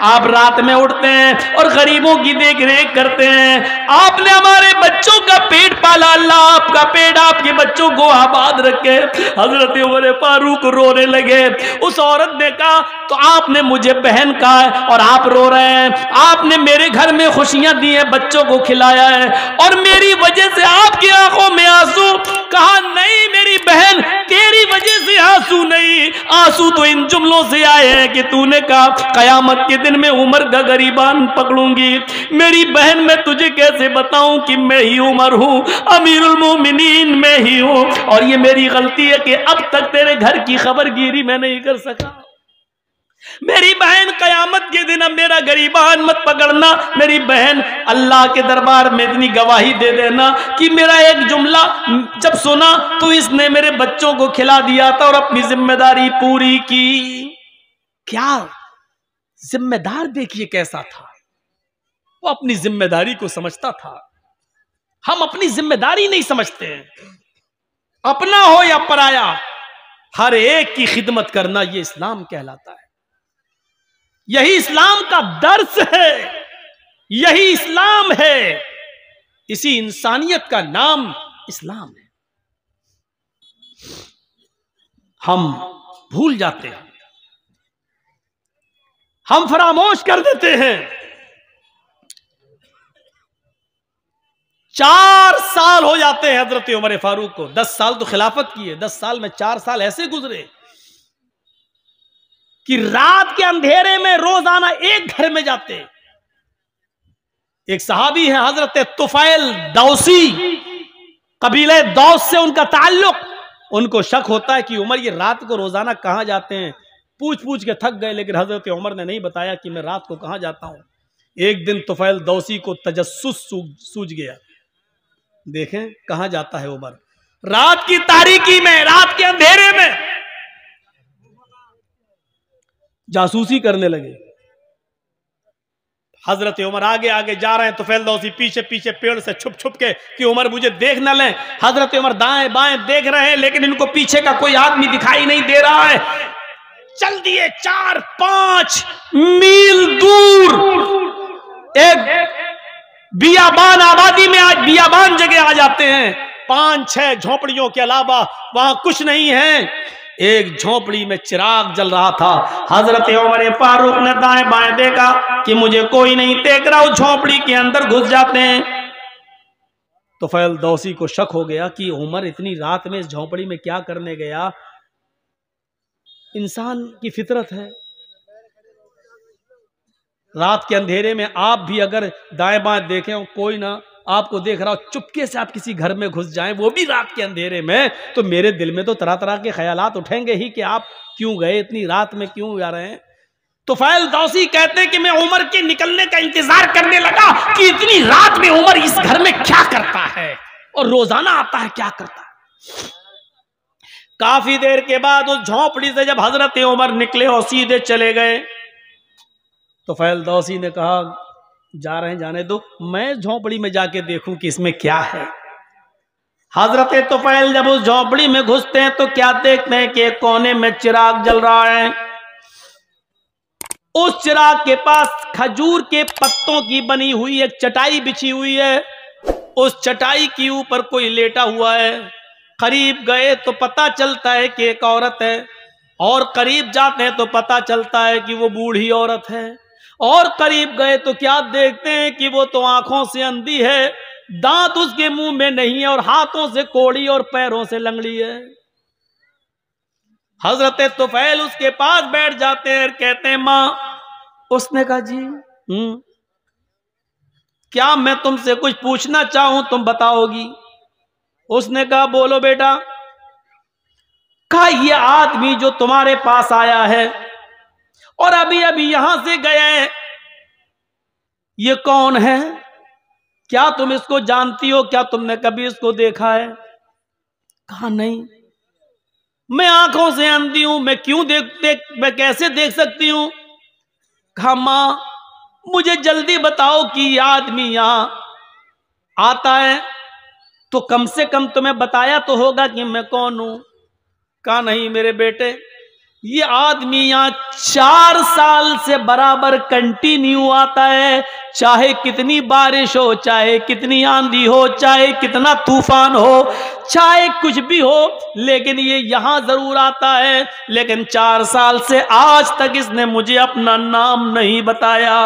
आप रात में उठते हैं और गरीबों की देख रेख करते हैं। आपने हमारे बच्चों का पेट पाला, अल्लाह आपका पेट आपके बच्चों को आबाद रखे। हजरत उमर फारूक रोने लगे। उस औरत ने कहा तो आपने मुझे बहन कहा और आप रो रहे हैं। आपने मेरे घर में खुशियां दी हैं, बच्चों को खिलाया है और मेरी वजह से आपकी आंखों में आंसू। कहा नहीं मेरी बहन, तेरी वजह से आंसू नहीं, आंसू तो इन जुमलों से आए हैं कि तूने कहा कयामत के दिन में उमर का गरीबान पकड़ूंगी। मेरी बहन मैं तुझे कैसे बताऊं कि मैं ही उमर हूं, अमीरुल मोमिनीन मैं ही हूं, और ये मेरी गलती है कि अब तक तेरे घर की खबरगिरी मैं नहीं कर सका। मेरी बहन कयामत के दिन अब मेरा गरीबान मत पकड़ना। मेरी बहन अल्लाह के दरबार में इतनी गवाही दे देना कि मेरा एक जुमला जब सुना तो इसने मेरे बच्चों को खिला दिया था और अपनी जिम्मेदारी पूरी की। क्या जिम्मेदार देखिए कैसा था, वो अपनी जिम्मेदारी को समझता था। हम अपनी जिम्मेदारी नहीं समझते हैं, अपना हो या पराया हर एक की खिदमत करना ये इस्लाम कहलाता है। यही इस्लाम का दर्स है, यही इस्लाम है, इसी इंसानियत का नाम इस्लाम है। हम भूल जाते हैं, हम फरामोश कर देते हैं। 4 साल हो जाते हैं हजरत उमर फारूक को। 10 साल तो खिलाफत की है, 10 साल में 4 साल ऐसे गुजरे कि रात के अंधेरे में रोजाना एक घर में जाते। एक सहाबी है हजरत तुफैल दौसी, कबीले दौस से उनका ताल्लुक। उनको शक होता है कि उमर ये रात को रोजाना कहां जाते हैं। पूछ पूछ के थक गए, लेकिन हजरत उमर ने नहीं बताया कि मैं रात को कहां जाता हूं। एक दिन तुफैल दौसी को तजस्सुस सूझ गया, देखें कहां जाता है उमर। रात की तारीकी में, रात के अंधेरे में जासूसी करने लगे। हजरत उमर आगे आगे जा रहे हैं, तुफैल दौसी पीछे पीछे पेड़ से छुप छुप के कि उमर मुझे देख न लें। हजरत उमर दाएं बाएं देख रहे हैं, लेकिन इनको पीछे का कोई आदमी दिखाई नहीं दे रहा है। चल दिए 4-5 मील दूर एक बियाबान आबादी में, आज बियाबान जगह आ जाते हैं। 5-6 झोपड़ियों के अलावा वहां कुछ नहीं है। एक झोपड़ी में चिराग जल रहा था। हजरत उमर फारूक ने दाएं बाएं देखा कि मुझे कोई नहीं देख रहा, उस झोपड़ी के अंदर घुस जाते हैं। तो तुफैल दौसी को शक हो गया कि उमर इतनी रात में इस झोपड़ी में क्या करने गया। इंसान की फितरत है, रात के अंधेरे में आप भी अगर दाएं बाएं देखें और कोई ना आपको देख रहा हो, चुपके से आप किसी घर में घुस जाएं, वो भी रात के अंधेरे में, तो मेरे दिल में तो तरह तरह के ख्यालात उठेंगे ही कि आप क्यों गए, इतनी रात में क्यों जा रहे हैं। तुफैल दौसी कहते हैं कि मैं उमर के निकलने का इंतजार करने लगा कि इतनी रात में उमर इस घर में क्या करता है और रोजाना आता है क्या करता है। काफी देर के बाद उस झोपड़ी से जब हजरत उमर निकले और सीधे चले गए, तुफैल दौसी ने कहा जा रहे हैं जाने दो, मैं झोपड़ी में जाके देखूं कि इसमें क्या है। हजरत तुफैल जब उस झोपड़ी में घुसते हैं तो क्या देखते हैं कि एक कोने में चिराग जल रहा है। उस चिराग के पास खजूर के पत्तों की बनी हुई एक चटाई बिछी हुई है। उस चटाई के ऊपर कोई लेटा हुआ है। करीब गए तो पता चलता है कि एक औरत है, और करीब जाते हैं तो पता चलता है कि वो बूढ़ी औरत है, और करीब गए तो क्या देखते हैं कि वो तो आंखों से अंधी है, दांत उसके मुंह में नहीं है और हाथों से कोड़ी और पैरों से लंगड़ी है। हजरत तुफैल उसके पास बैठ जाते हैं, कहते हैं मां। उसने कहा जी क्या मैं तुमसे कुछ पूछना चाहूं तुम बताओगी। उसने कहा बोलो बेटा। कहा ये आदमी जो तुम्हारे पास आया है और अभी अभी यहां से गया है, ये कौन है, क्या तुम इसको जानती हो, क्या तुमने कभी इसको देखा है। कहा नहीं, मैं आंखों से अंधी हूं, मैं क्यों मैं कैसे देख सकती हूं। कहा मां मुझे जल्दी बताओ कि ये आदमी यहां आता है तो कम से कम तुम्हें बताया तो होगा कि मैं कौन हूं। कहा नहीं मेरे बेटे, ये आदमी यहाँ 4 साल से बराबर कंटिन्यू आता है, चाहे कितनी बारिश हो, चाहे कितनी आंधी हो, चाहे कितना तूफान हो, चाहे कुछ भी हो, लेकिन ये यहां जरूर आता है। लेकिन 4 साल से आज तक इसने मुझे अपना नाम नहीं बताया।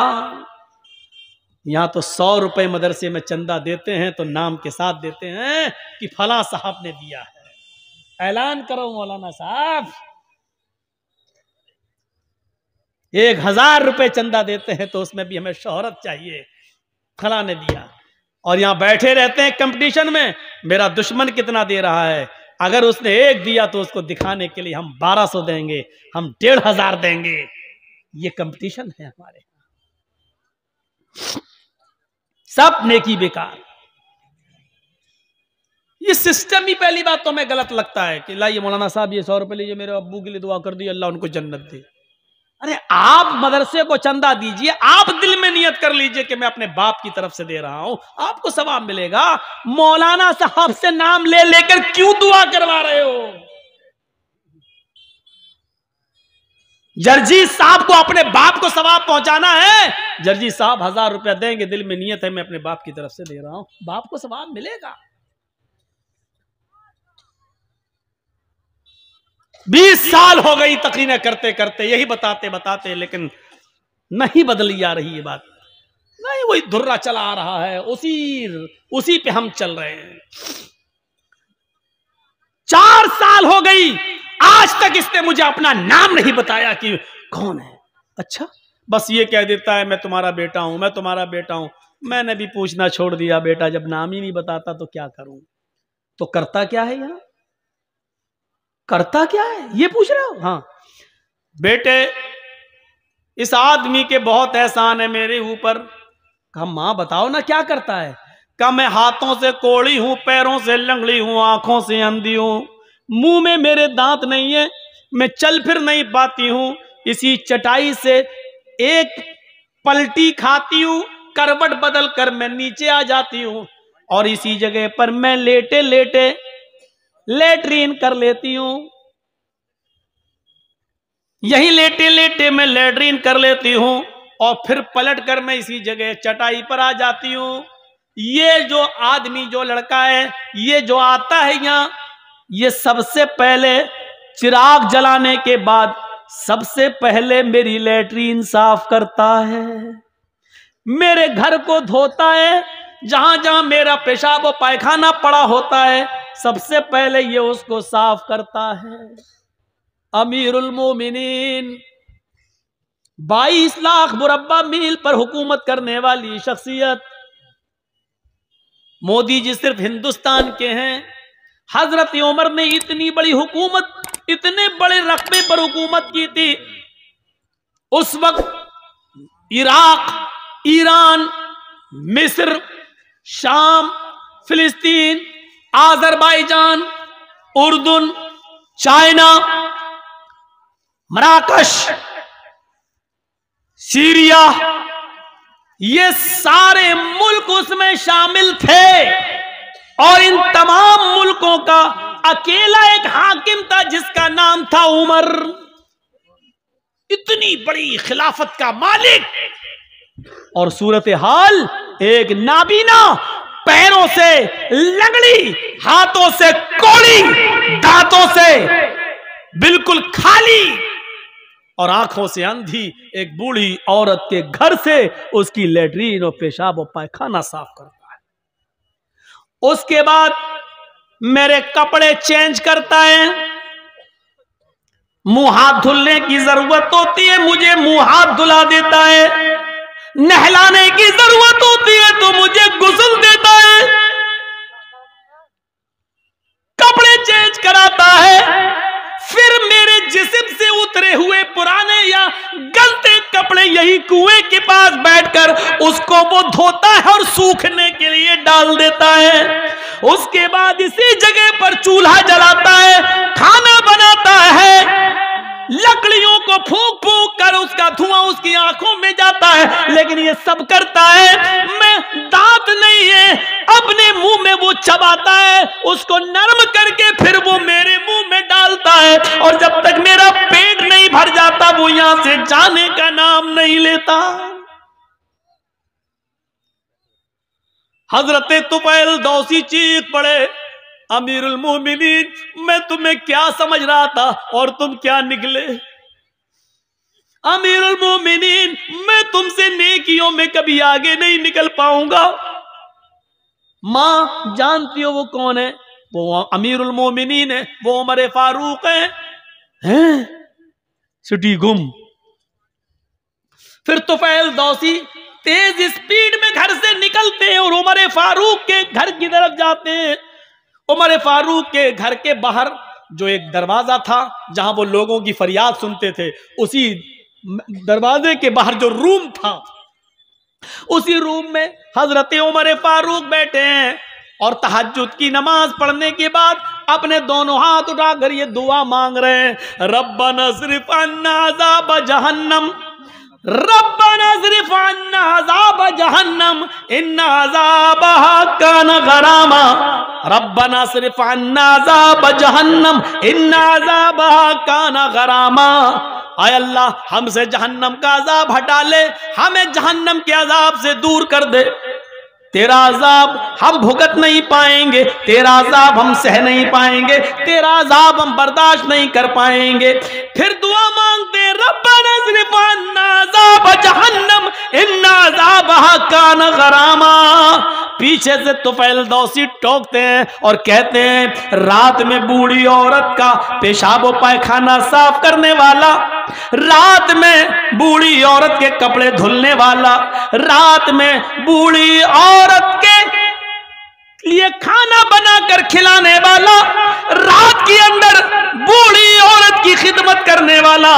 यहां तो 100 रुपए मदरसे में चंदा देते हैं तो नाम के साथ देते हैं कि फला साहब ने दिया है। ऐलान करो मौलाना साहब, 1000 रुपए चंदा देते हैं तो उसमें भी हमें शोहरत चाहिए, फला ने दिया। और यहां बैठे रहते हैं कंपटीशन में, मेरा दुश्मन कितना दे रहा है, अगर उसने 1 दिया तो उसको दिखाने के लिए हम 1200 देंगे, हम 1500 देंगे। ये कंपटीशन है हमारे। सब नेकी बेकार। ये सिस्टम ही पहली बात तो हमें गलत लगता है कि लाइए मौलाना साहब ये 100 रुपए लीजिए, मेरे अब्बू के लिए दुआ कर दी, अल्लाह उनको जन्नत दे। अरे आप मदरसे को चंदा दीजिए, आप दिल में नियत कर लीजिए कि मैं अपने बाप की तरफ से दे रहा हूं, आपको सवाब मिलेगा। मौलाना साहब से नाम ले लेकर क्यों दुआ करवा रहे हो? जर्जी साहब को अपने बाप को सवाब पहुंचाना है, जर्जी साहब 1000 रुपया देंगे, दिल में नियत है मैं अपने बाप की तरफ से दे रहा हूं, बाप को सवाब मिलेगा। 20 साल हो गई तकरीरें करते करते, यही बताते बताते, लेकिन नहीं बदली जा रही ये बात, नहीं वही धुर्रा चला आ रहा है, उसी पे हम चल रहे हैं। 4 साल हो गई, आज तक इसने मुझे अपना नाम नहीं बताया कि कौन है। अच्छा, बस ये कह देता है मैं तुम्हारा बेटा हूं, मैं तुम्हारा बेटा हूं। मैंने भी पूछना छोड़ दिया, बेटा जब नाम ही नहीं बताता तो क्या करूं। तो करता क्या है यहां, करता क्या है ये पूछ रहे हो? हाँ बेटे, इस आदमी के बहुत एहसान है मेरे ऊपर। कहा मां बताओ ना क्या करता है। कहा मैं हाथों से कोड़ी हूं, पैरों से लंगड़ी हूं, आंखों से अंधी हूं, मुंह में मेरे दांत नहीं है, मैं चल फिर नहीं पाती हूं, इसी चटाई से एक पलटी खाती हूं, करवट बदल कर मैं नीचे आ जाती हूं, और इसी जगह पर मैं लेटे लेटे लेटरीन कर लेती हूं, यही लेटे लेटे मैं लेटरीन कर लेती हूं, और फिर पलट कर मैं इसी जगह चटाई पर आ जाती हूं। ये जो आदमी, जो लड़का है, ये जो आता है यहां, ये सबसे पहले चिराग जलाने के बाद सबसे पहले मेरी लेटरीन साफ करता है, मेरे घर को धोता है, जहां जहां मेरा पेशाब और पायखाना पड़ा होता है सबसे पहले ये उसको साफ करता है। अमीरुल मोमिनीन 22 लाख मुरब्बा मील पर हुकूमत करने वाली शख्सियत, मोदी जी सिर्फ हिंदुस्तान के हैं। हजरत उमर ने इतनी बड़ी हुकूमत, इतने बड़े रकबे पर हुकूमत की थी। उस वक्त इराक, ईरान, मिस्र, शाम, फिलिस्तीन, आजरबाईजान, उर्दुन, चाइना, मराकश, सीरिया, ये सारे मुल्क उसमें शामिल थे, और इन तमाम मुल्कों का अकेला एक हाकिम था जिसका नाम था उमर। इतनी बड़ी खिलाफत का मालिक, और सूरत हाल एक नाबीना, पैरों से लंगड़ी, हाथों से कोड़ी, दांतों से बिल्कुल खाली और आंखों से अंधी एक बूढ़ी औरत के घर से उसकी लेटरीन और पेशाब और पायखाना साफ करता है। उसके बाद मेरे कपड़े चेंज करता है, मुंह हाथ धुलने की जरूरत होती है मुझे मुंह हाथ धुला देता है, नहलाने की जरूरत होती है तो मुझे गुस्ल देता है, कपड़े चेंज कराता है, फिर मेरे जिस्म से उतरे हुए पुराने या गलते कपड़े यही कुएं के पास बैठकर उसको वो धोता है और सूखने के लिए डाल देता है। उसके बाद इसी जगह पर चूल्हा जलाता है, खाना बनाता है, लकड़ियों को फूंक फूंक कर उसका धुआं उसकी आंखों में जाता है, लेकिन ये सब करता है। मैं दांत नहीं है, अपने मुंह में वो चबाता है, उसको नरम करके फिर वो मेरे मुंह में डालता है, और जब तक मेरा पेट नहीं भर जाता वो यहां से जाने का नाम नहीं लेता। हजरत तुफैल दौसी चीख पड़े, अमीरुल मोमिनीन, मैं तुम्हें क्या समझ रहा था और तुम क्या निकले। अमीरुल मोमिनीन, मैं तुमसे नेकियों में कभी आगे नहीं निकल पाऊंगा। मां जानती हो वो कौन है? वो अमीरुल मोमिनीन है, वो उमर फारूक हैं? सिटी गुम। फिर तुफैल दौसी तेज स्पीड में घर से निकलते हैं और उमर फारूक के घर की तरफ जाते हैं। उमर फारूक के घर के बाहर जो एक दरवाजा था जहां वो लोगों की फरियाद सुनते थे, उसी दरवाजे के बाहर जो रूम था, उसी रूम में हजरत उमर फारूक बैठे हैं और तहज्जुद की नमाज पढ़ने के बाद अपने दोनों हाथ उठाकर ये दुआ मांग रहे हैं, रब्बना सिर्फ अन्ना अज़ाब जहन्नम, रब्बना सिर्फ अन्ना अज़ाब जहन्नम इन्ना अज़ाबहा कान गरामा, रब्बना सिर्फ अन्ना अज़ाब जहन्नम इन्ना अज़ाबहा कान गरामा। आय अल्लाह, हमसे जहन्नम का अजाब हटा ले, हमें जहन्नम के अजाब से दूर कर दे। तेरा अजाब हम भुगत नहीं पाएंगे, तेरा अजाब हम सह नहीं पाएंगे, तेरा अजाब हम बर्दाश्त नहीं कर पाएंगे। फिर दुआ मांगते, रब्बना सिर्फ अन्ना अज़ाब जहन्नम इन्ना अज़ाबहा कान गरामा। पीछे से तुफैल दौसी टोकते हैं और कहते हैं, रात में बूढ़ी औरत का पेशाब व पायखाना साफ करने वाला, रात में बूढ़ी औरत के कपड़े धुलने वाला, रात में बूढ़ी औरत के लिए खाना बनाकर खिलाने वाला, रात के अंदर बूढ़ी औरत की खिदमत करने वाला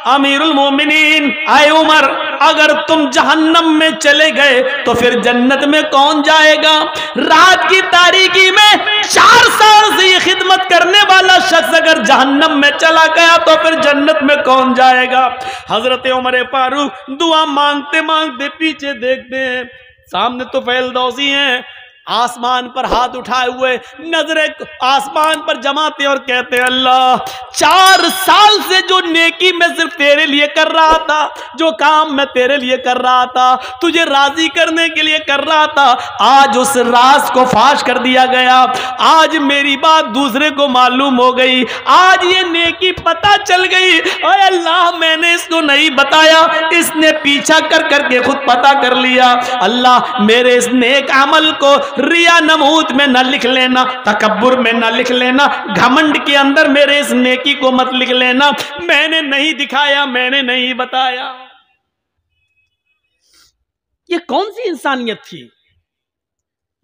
अमीरुल मोमिनीन, आए उमर, अगर तुम जहन्नम में चले गए तो फिर जन्नत में कौन जाएगा? रात की तारीकी में 4 साल से ये खिदमत करने वाला शख्स अगर जहन्नम में चला गया तो फिर जन्नत में कौन जाएगा? हजरत उमर फारूक दुआ मांगते मांगते पीछे देखते हैं, सामने तो तुफैल दौसी हैं, आसमान पर हाथ उठाए हुए नजरें आसमान पर जमाते और कहते हैं, अल्लाह 4 साल से जो नेकी मैं सिर्फ तेरे लिए कर रहा था, जो काम मैं तेरे लिए कर रहा था, तुझे राजी करने के लिए कर रहा था, आज उस राज को फाश कर दिया गया, आज मेरी बात दूसरे को मालूम हो गई, आज ये नेकी पता चल गई। ओए अल्लाह, मैंने इसको नहीं बताया, इसने पीछा कर करके खुद पता कर लिया। अल्लाह, मेरे इस नेक अमल को रिया नमूद में न लिख लेना, तकब्बुर में न लिख लेना, घमंड के अंदर मेरे इस नेकी को मत लिख लेना। मैंने नहीं दिखाया, मैंने नहीं बताया। ये कौन सी इंसानियत थी?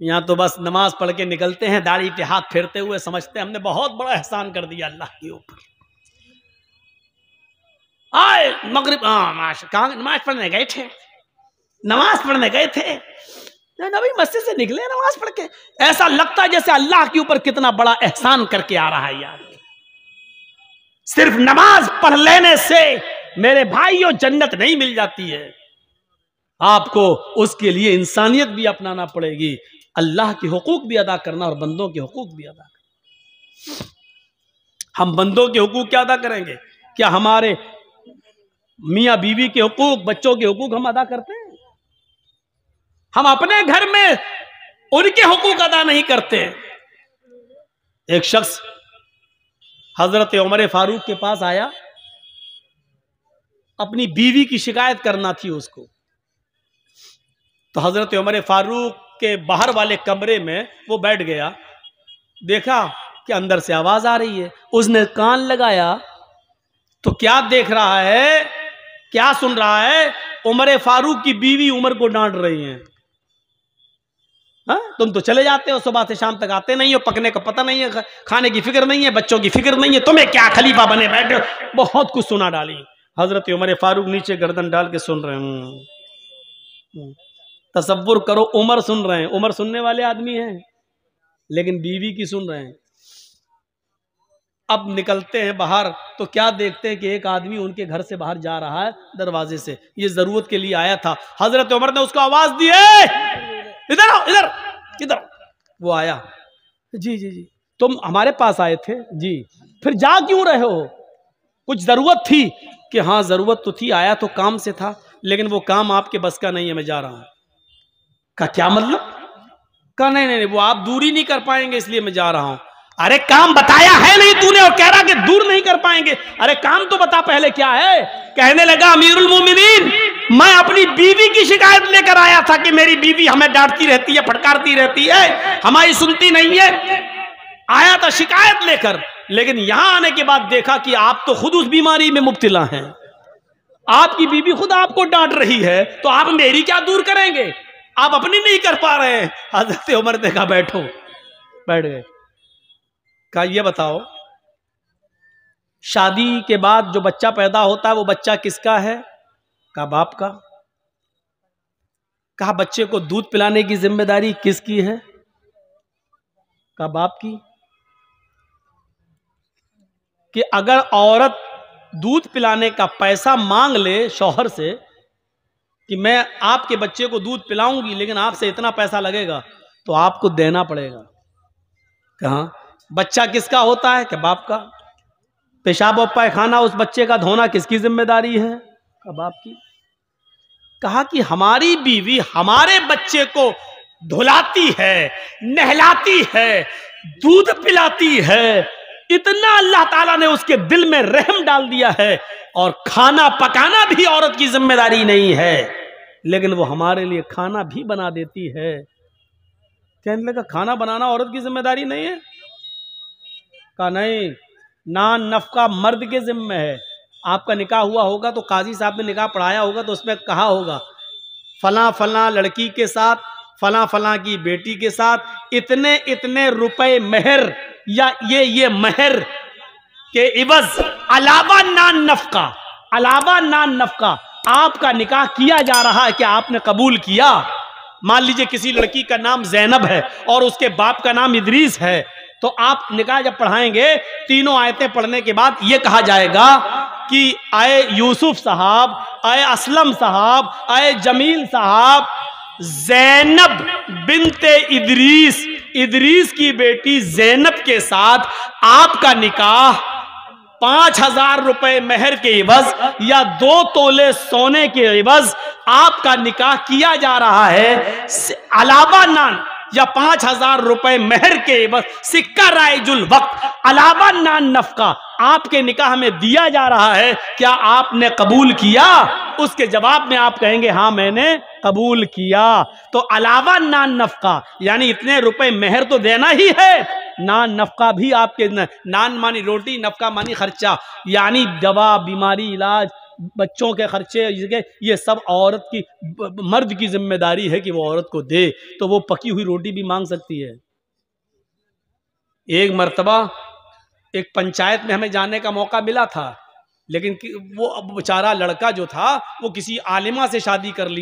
यहां तो बस नमाज पढ़ के निकलते हैं दाढ़ी पे हाथ फेरते हुए, समझते हैं हमने बहुत बड़ा एहसान कर दिया अल्लाह के ऊपर। आए मगरिब कहाँ नमाज पढ़ने गए थे, नमाज पढ़ने गए थे, नबी मस्जिद से निकले नमाज पढ़ के, ऐसा लगता है जैसे अल्लाह के ऊपर कितना बड़ा एहसान करके आ रहा है यार। सिर्फ नमाज पढ़ लेने से मेरे भाइयों जन्नत नहीं मिल जाती है, आपको उसके लिए इंसानियत भी अपनाना पड़ेगी, अल्लाह के हुकूक भी अदा करना और बंदों के हुकूक भी अदा करना। हम बंदों के हुकूक क्या अदा करेंगे? क्या हमारे मियाँ बीवी के हुकूक, बच्चों के हुकूक हम अदा करते हैं? हम अपने घर में उनके हुकूक अदा नहीं करते। एक शख्स हजरत उमर फारूक के पास आया, अपनी बीवी की शिकायत करना थी उसको। तो हजरत उमर फारूक के बाहर वाले कमरे में वो बैठ गया, देखा कि अंदर से आवाज आ रही है, उसने कान लगाया तो क्या देख रहा है, क्या सुन रहा है? उमर फारूक की बीवी उमर को डांट रही है, हाँ तुम तो चले जाते हो, सुबह से शाम तक आते नहीं हो, पकने का पता नहीं है, खाने की फिक्र नहीं है, बच्चों की फिक्र नहीं है, तुम्हें क्या खलीफा बने बैठे हो। बहुत कुछ सुना डाली। हजरत उमर फारूक नीचे गर्दन डाल के सुन रहे हैं। तसव्वुर करो, उमर सुन रहे हैं, उमर सुनने वाले आदमी हैं, लेकिन बीवी की सुन रहे हैं। अब निकलते हैं बाहर तो क्या देखते हैं कि एक आदमी उनके घर से बाहर जा रहा है दरवाजे से, ये जरूरत के लिए आया था। हजरत उमर ने उसको आवाज दी, इधर आओ, इधर किधर। वो आया, जी जी जी तुम हमारे पास आए थे जी, फिर जा क्यों रहे हो? कुछ जरूरत थी? कि हाँ जरूरत तो थी, आया तो काम से था, लेकिन वो काम आपके बस का नहीं है, मैं जा रहा हूं। का क्या मतलब? का नहीं नहीं वो आप दूरी नहीं कर पाएंगे इसलिए मैं जा रहा हूं। अरे काम बताया है नहीं तूने और कह रहा कि दूर नहीं कर पाएंगे? अरे काम तो बता पहले क्या है। कहने लगा अमीरुल मोमिनीन, मैं अपनी बीवी की शिकायत लेकर आया था कि मेरी बीवी हमें डांटती रहती है, फटकारती रहती है, हमारी सुनती नहीं है। आया था शिकायत लेकर, लेकिन यहां आने के बाद देखा कि आप तो खुद उस बीमारी में मुब्तला हैं, आपकी बीवी खुद आपको डांट रही है, तो आप मेरी क्या दूर करेंगे? आप अपनी नहीं कर पा रहे हैं। हजरत उमर ने कहा बैठो, बैठ गए। कहा ये बताओ, शादी के बाद जो बच्चा पैदा होता है वो बच्चा किसका है? कहा बाप का। कहा बच्चे को दूध पिलाने की जिम्मेदारी किसकी है? कहा बाप की। कि अगर औरत दूध पिलाने का पैसा मांग ले शौहर से कि मैं आपके बच्चे को दूध पिलाऊंगी लेकिन आपसे इतना पैसा लगेगा, तो आपको देना पड़ेगा। कहा बच्चा किसका होता है? कि बाप का। पेशाब और पैखाना उस बच्चे का धोना किसकी जिम्मेदारी है? कहा बाप की। कहा कि हमारी बीवी हमारे बच्चे को धुलाती है, नहलाती है, दूध पिलाती है, इतना अल्लाह ताला ने उसके दिल में रहम डाल दिया है, और खाना पकाना भी औरत की जिम्मेदारी नहीं है, लेकिन वो हमारे लिए खाना भी बना देती है। कहने लगा खाना बनाना औरत की जिम्मेदारी नहीं है? कहा नहीं, नान नफका मर्द के जिम्मे है। आपका निकाह हुआ होगा तो काजी साहब ने निकाह पढ़ाया होगा तो उसमें कहा होगा फला फला लड़की के साथ, फला फला की बेटी के साथ इतने इतने रुपए मेहर, या ये मेहर के इवज अलावा नान नफका, अलावा नान नफका आपका निकाह किया जा रहा है कि आपने कबूल किया। मान लीजिए किसी लड़की का नाम जैनब है और उसके बाप का नाम इदरीस है, तो आप निकाह जब पढ़ाएंगे तीनों आयतें पढ़ने के बाद यह कहा जाएगा कि आए यूसुफ साहब, आए असलम साहब, आए जमील साहब, जैनब बिनते इदरीस, इदरीस की बेटी जैनब के साथ आपका निकाह 5,000 रुपए मेहर के इवज या 2 तोले सोने के इवज आपका निकाह किया जा रहा है। अलावा नान या 5,000 रुपए मेहर के इवज सिक्का राइजुल वक्त अलावा नान नफका आपके निकाह में दिया जा रहा है, क्या आपने कबूल किया? उसके जवाब में आप कहेंगे हाँ मैंने कबूल किया। तो अलावा नान नफका यानी इतने रुपए मेहर तो देना ही है, नान नफका भी आपके, नान मानी रोटी, नफका मानी खर्चा, यानी दवा, बीमारी, इलाज, बच्चों के खर्चे, ये सब औरत की, मर्द की जिम्मेदारी है कि वो औरत को दे। तो वो पकी हुई रोटी भी मांग सकती है। एक मर्तबा एक पंचायत में हमें जाने का मौका मिला था, लेकिन वो बेचारा लड़का जो था वो किसी आलिमा से शादी कर लिया।